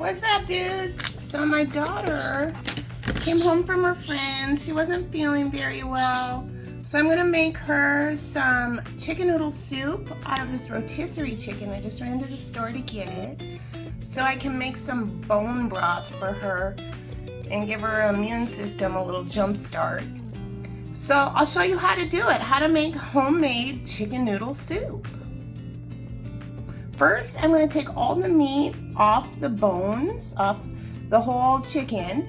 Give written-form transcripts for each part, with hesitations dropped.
What's up, dudes? So my daughter came home from her friends. She wasn't feeling very well. So I'm gonna make her some chicken noodle soup out of this rotisserie chicken. I just ran to the store to get it. So I can make some bone broth for her and give her immune system a little jump start. So I'll show you how to do it, how to make homemade chicken noodle soup. First, I'm going to take all the meat off the bones, off the whole chicken,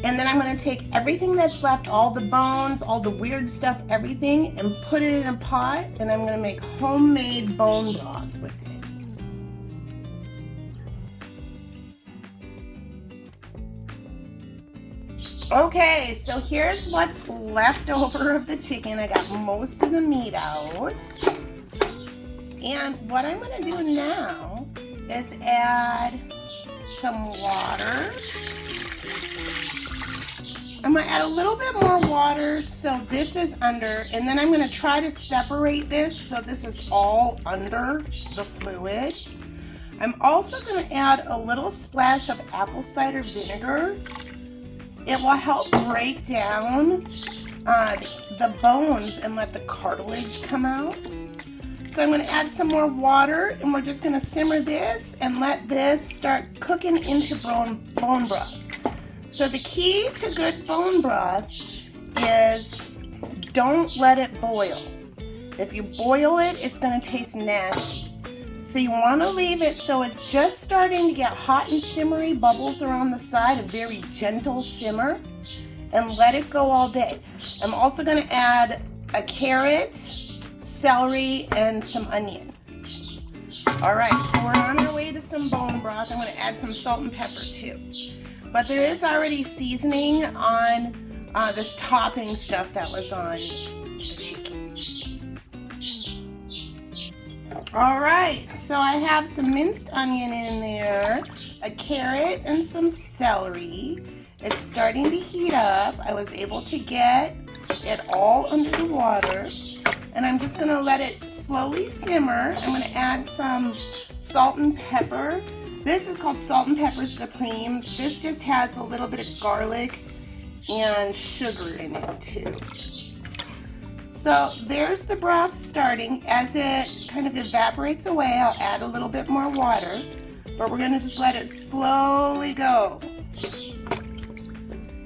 and then I'm going to take everything that's left, all the bones, all the weird stuff, everything, and put it in a pot, and I'm going to make homemade bone broth with it. Okay, so here's what's left over of the chicken. I got most of the meat out. And what I'm going to do now is add some water. I'm going to add a little bit more water so this is under, and then I'm going to try to separate this so this is all under the fluid. I'm also going to add a little splash of apple cider vinegar. It will help break down the bones and let the cartilage come out. So I'm going to add some more water, and we're just going to simmer this and let this start cooking into bone broth. So the key to good bone broth is don't let it boil. If you boil it, it's going to taste nasty. So you want to leave it so it's just starting to get hot and simmery, bubbles around the side, a very gentle simmer, and let it go all day. I'm also going to add a carrot, celery, and some onion. All right, so we're on our way to some bone broth. I'm going to add some salt and pepper too. But there is already seasoning on this topping stuff that was on the chicken. All right, so I have some minced onion in there, a carrot, and some celery. It's starting to heat up. I was able to get it all under the water. And I'm just going to let it slowly simmer. I'm going to add some salt and pepper. This is called salt and pepper supreme. This just has a little bit of garlic and sugar in it too. So there's the broth starting. As it kind of evaporates away, I'll add a little bit more water, but we're going to just let it slowly go.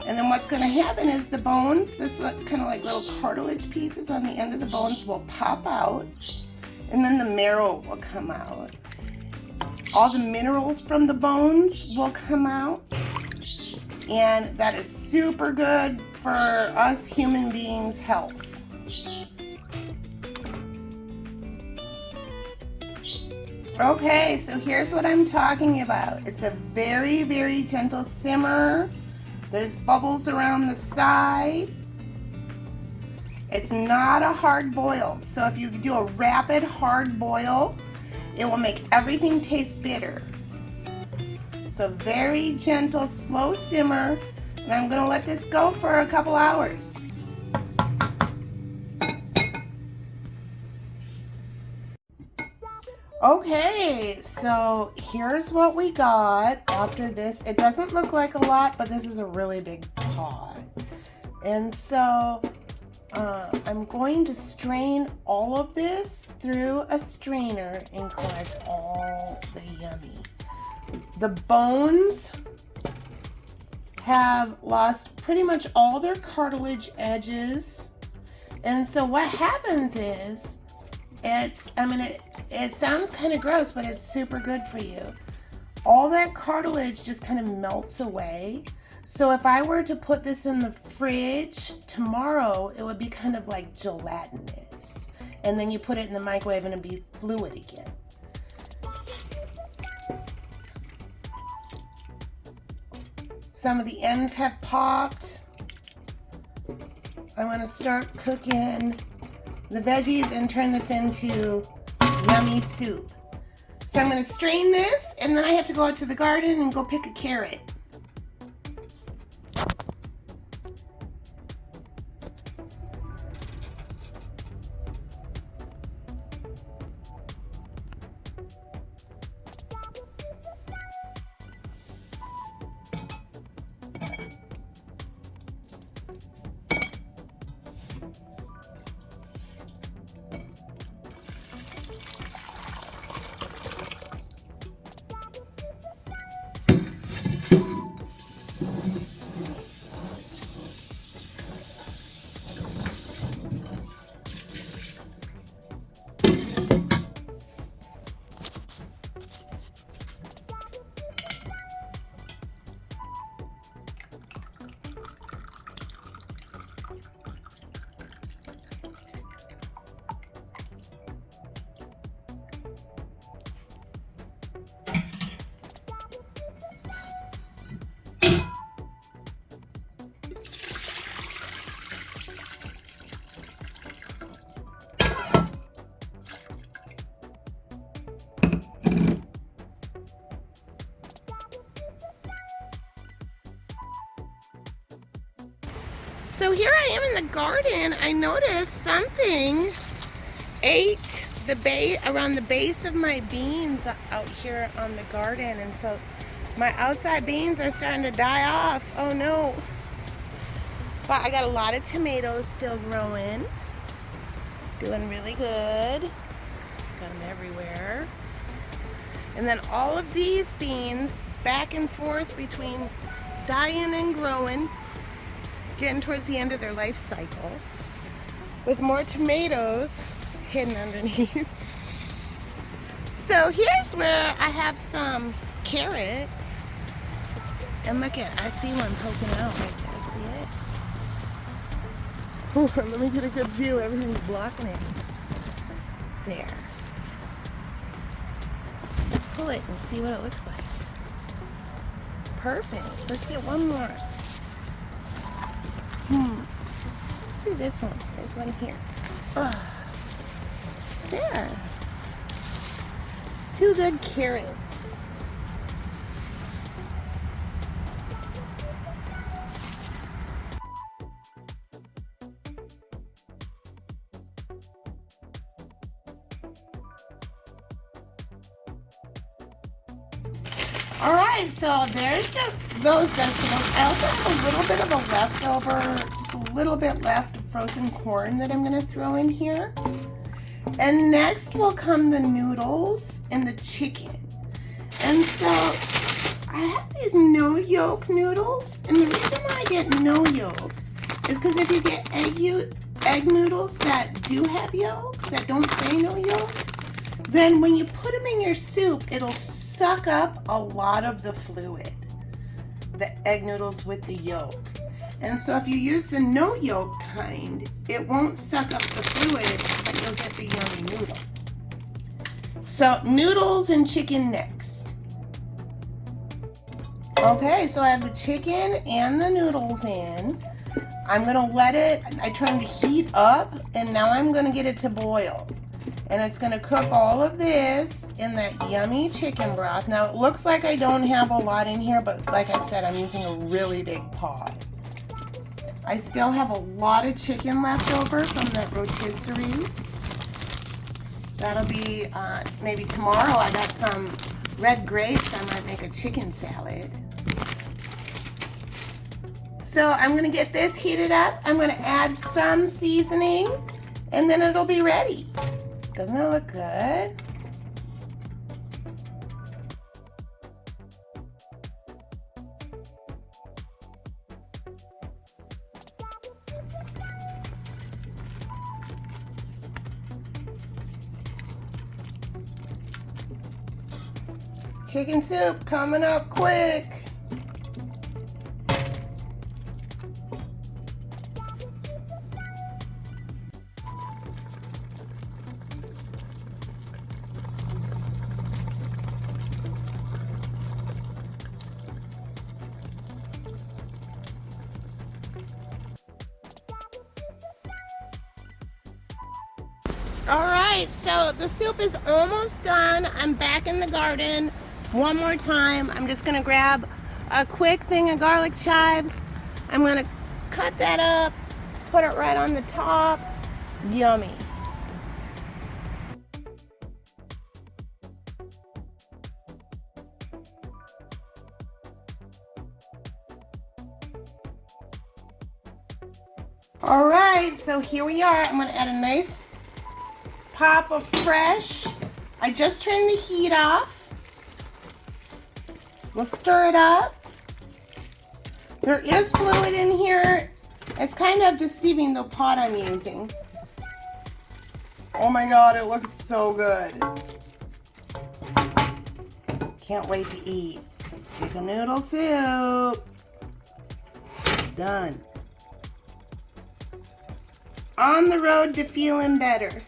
And then what's going to happen is the bones, this kind of like little cartilage pieces on the end of the bones will pop out, and then the marrow will come out. All the minerals from the bones will come out, and that is super good for us human beings' health. Okay, so here's what I'm talking about. It's a very, very gentle simmer. There's bubbles around the side. It's not a hard boil. So if you do a rapid hard boil, it will make everything taste bitter. So very gentle, slow simmer. And I'm going to let this go for a couple hours. Okay, so here's what we got after this. It doesn't look like a lot, but this is a really big pot. And so I'm going to strain all of this through a strainer and collect all the yummy. The bones have lost pretty much all their cartilage edges. And so what happens is, it sounds kind of gross, but it's super good for you. All that cartilage just kind of melts away. So if I were to put this in the fridge tomorrow, it would be kind of like gelatinous. And then you put it in the microwave and it'd be fluid again. Some of the ends have popped. I want to start cooking the veggies and turn this into yummy soup. So I'm going to strain this, and then I have to go out to the garden and go pick a carrot. So here I am in the garden. I noticed something ate the around the base of my beans out here on the garden, and so my outside beans are starting to die off. Oh no. But I got a lot of tomatoes still growing. Doing really good. Got them everywhere. And then all of these beans back and forth between dying and growing, getting towards the end of their life cycle, with more tomatoes hidden underneath. So here's where I have some carrots. And look at, I see one poking out right there. See it? Oh, let me get a good view. Everything's blocking it. There. Pull it and see what it looks like. Perfect. Let's get one more. Let's do this one. There's one here. There. 2 good carrots. All right, so there's those vegetables. I also have a little bit of a leftover, just a little bit left of frozen corn that I'm gonna throw in here. And next will come the noodles and the chicken. And so I have these no yolk noodles, and the reason why I get no yolk is because if you get egg noodles that do have yolk, that don't say no yolk, then when you put them in your soup, it'll suck up a lot of the fluid, the egg noodles with the yolk. And so if you use the no yolk kind, it won't suck up the fluid, but you'll get the yummy noodle. So noodles and chicken next. Okay, so I have the chicken and the noodles in. I'm gonna let it, I turn the heat up, and now I'm gonna get it to boil. And it's gonna cook all of this in that yummy chicken broth. Now it looks like I don't have a lot in here, but like I said, I'm using a really big pot. I still have a lot of chicken left over from that rotisserie. That'll be maybe tomorrow. I got some red grapes. I might make a chicken salad. So I'm gonna get this heated up. I'm gonna add some seasoning, and then it'll be ready. Doesn't it look good? Chicken soup coming up quick. All right, so the soup is almost done. I'm back in the garden one more time. I'm just gonna grab a quick thing of garlic chives. I'm gonna cut that up, put it right on the top. Yummy. All right, so here we are. I'm gonna add a nice pop of fresh. I just turned the heat off. We'll stir it up. There is fluid in here. It's kind of deceiving, the pot I'm using. Oh my God, it looks so good. Can't wait to eat. Chicken noodle soup. Done. On the road to feeling better.